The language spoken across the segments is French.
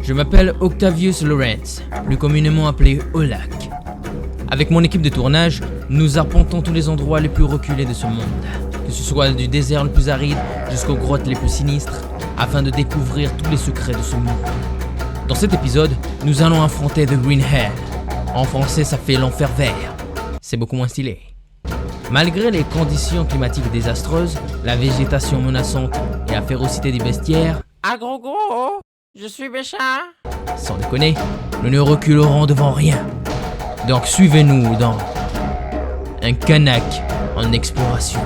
Je m'appelle Octavius Lawrence, plus communément appelé Olac. Avec mon équipe de tournage, nous arpentons tous les endroits les plus reculés de ce monde, que ce soit du désert le plus aride jusqu'aux grottes les plus sinistres, afin de découvrir tous les secrets de ce monde. Dans cet épisode, nous allons affronter The Green Hell. En français, ça fait l'enfer vert. C'est beaucoup moins stylé. Malgré les conditions climatiques désastreuses, la végétation menaçante et la férocité des bestiaires, Ah gros, je suis méchant. sans déconner, nous ne reculerons devant rien. Donc suivez-nous dans un Kanak en exploration.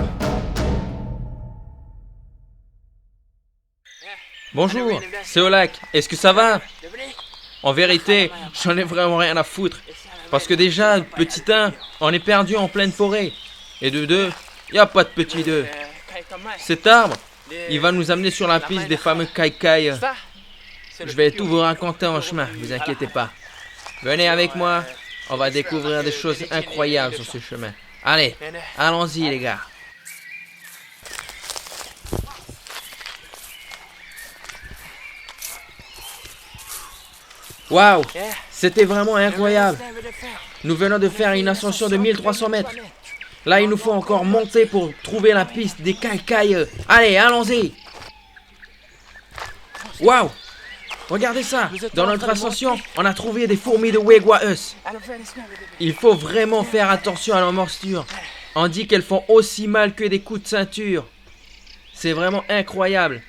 Bonjour, c'est Olac. Est-ce que ça va? En vérité, j'en ai vraiment rien à foutre. Parce que déjà, petit 1, on est perdu en pleine forêt. Et de 2, y a pas de petit 2. Cet arbre, il va nous amener sur la piste des fameux Kai-Kai. Je vais tout vous raconter en chemin, vous inquiétez pas. Venez avec moi, on va découvrir des choses incroyables sur ce chemin. Allez, allons-y les gars. Waouh, c'était vraiment incroyable. Nous venons de faire une ascension de 1300 mètres. Là, il nous faut encore monter pour trouver la piste des Kai-Kai. Allez, allons-y. Waouh, regardez ça. Dans notre ascension, on a trouvé des fourmis de Wegwaus. Il faut vraiment faire attention à leurs morsures. On dit qu'elles font aussi mal que des coups de ceinture. C'est vraiment incroyable.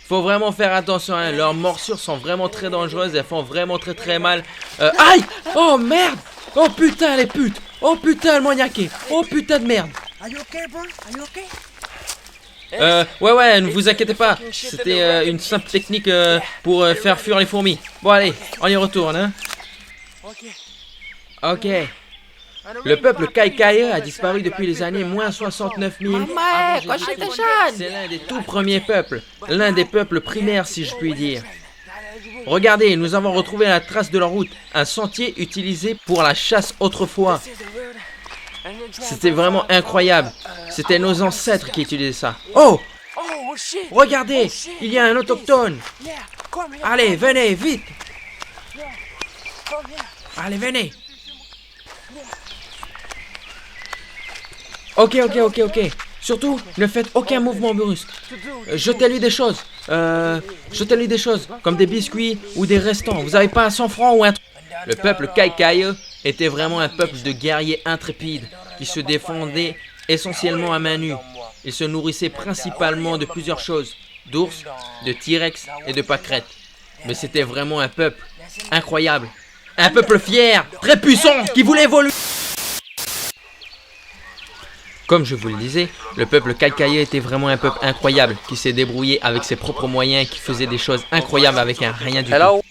Faut vraiment faire attention, hein. Leurs morsures sont vraiment très dangereuses. Elles font vraiment très mal. Aïe! Oh merde! Oh putain les putes! Oh putain le maniaqué! Oh putain de merde! Ouais, ne vous inquiétez pas. C'était une simple technique pour faire fuir les fourmis. Bon allez, on y retourne, hein. Ok. Le peuple Kai-Kai a disparu depuis les années moins 69 000. C'est l'un des tout premiers peuples. L'un des peuples primaires si je puis dire. Regardez, nous avons retrouvé la trace de leur route. Un sentier utilisé pour la chasse autrefois. C'était vraiment incroyable. C'était nos ancêtres qui utilisaient ça. Oh! Regardez, il y a un autochtone. Allez, venez, vite. Allez, venez. Ok. Surtout, ne faites aucun mouvement brusque. Jetez-lui des choses. Comme des biscuits ou des restants. Vous avez pas un 100 francs ou un... Le peuple Kai-Kai était vraiment un peuple de guerriers intrépides qui se défendaient essentiellement à main nue. Ils se nourrissaient principalement de plusieurs choses. D'ours, de T-Rex et de pâquerettes. Mais c'était vraiment un peuple incroyable. Un peuple fier, très puissant, qui voulait évoluer. Comme je vous le disais, le peuple Kai-Kai était vraiment un peuple incroyable, qui s'est débrouillé avec ses propres moyens, qui faisait des choses incroyables avec un rien du tout.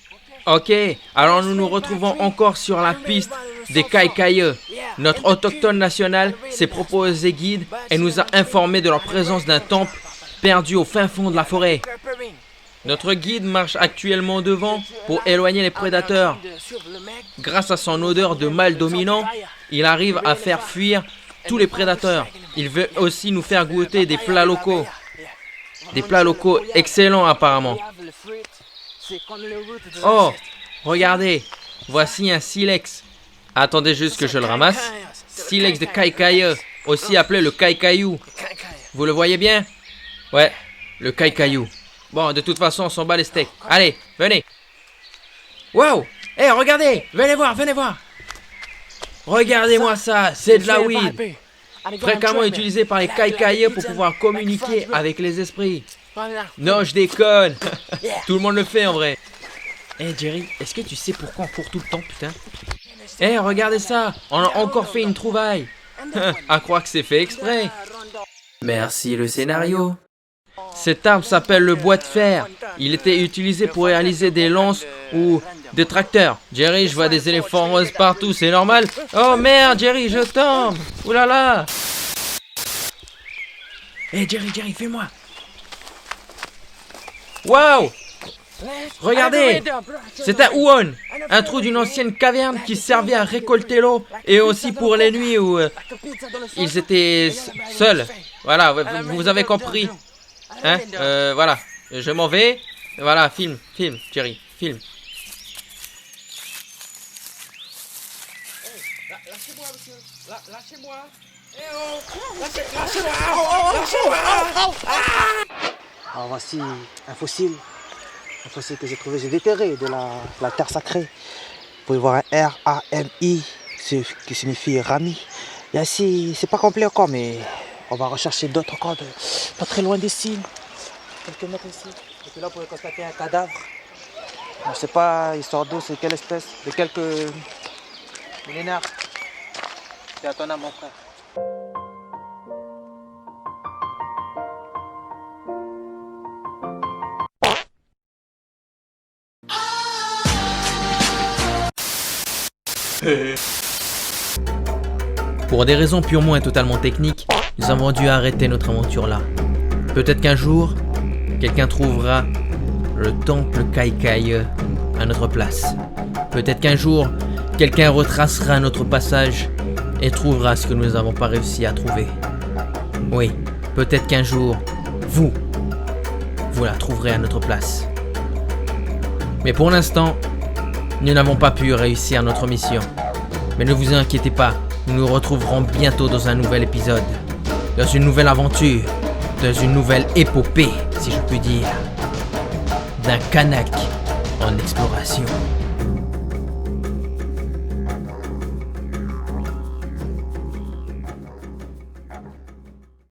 Ok, alors nous nous retrouvons encore sur la piste des Kai-Kai. Notre autochtone national s'est proposé guide et nous a informé de leur présence d'un temple perdu au fin fond de la forêt. Notre guide marche actuellement devant pour éloigner les prédateurs. Grâce à son odeur de mâle dominant, il arrive à faire fuir tous les prédateurs. Il veut aussi nous faire goûter des plats locaux. Des plats locaux excellents apparemment. Oh, regardez. Voici un silex. Attendez juste que je le ramasse. Silex de Kai-Kai, aussi appelé le Kai-Kayou. Vous le voyez bien? Ouais, le Kai-Kayou. Bon, de toute façon, on s'en bat les steaks. Allez, venez. Wow. Hey, regardez. Venez voir. Regardez-moi ça, c'est de la weed. Fréquemment utilisé par les Kai-Kai pour pouvoir communiquer avec les esprits. Non, je déconne. Tout le monde le fait en vrai. Hey Jerry, est-ce que tu sais pourquoi on court tout le temps, putain? Hey, regardez ça, on a encore fait une trouvaille. À croire que c'est fait exprès. Merci le scénario. Cet arbre s'appelle le bois de fer. Il était utilisé pour réaliser des lances ou des tracteurs. Jerry, je vois des éléphants roses partout, c'est normal? Oh merde, Jerry, je tombe. Oulala. Hey Jerry, fais-moi. Waouh. Regardez, c'est un Huon, un trou d'une ancienne caverne qui servait à récolter l'eau et aussi pour les nuits où ils étaient seuls. Voilà, vous avez compris. Hein, voilà, je m'en vais. Voilà, filme, Jerry, filme. monsieur. Lâchez-moi. Eh oh, lâchez-moi. Alors voici un fossile que j'ai trouvé, j'ai déterré de la terre sacrée. Vous pouvez voir un R-A-M-I, qui signifie Rami. Et ici, c'est pas complet encore, mais on va rechercher d'autres encore, pas très loin d'ici, quelques mètres ici. Et puis là, vous pouvez constater un cadavre. On ne sait pas, histoire d'eau, c'est quelle espèce, de quelques millénaires. C'est à ton âme, mon frère. Pour des raisons purement et totalement techniques, nous avons dû arrêter notre aventure là. Peut-être qu'un jour, quelqu'un trouvera le temple Kaikai à notre place. Peut-être qu'un jour, quelqu'un retracera notre passage et trouvera ce que nous n'avons pas réussi à trouver. Oui, peut-être qu'un jour, vous la trouverez à notre place. Mais pour l'instant, nous n'avons pas pu réussir notre mission. Mais ne vous inquiétez pas, nous nous retrouverons bientôt dans un nouvel épisode, dans une nouvelle aventure, dans une nouvelle épopée, si je puis dire, d'un Kanak en exploration.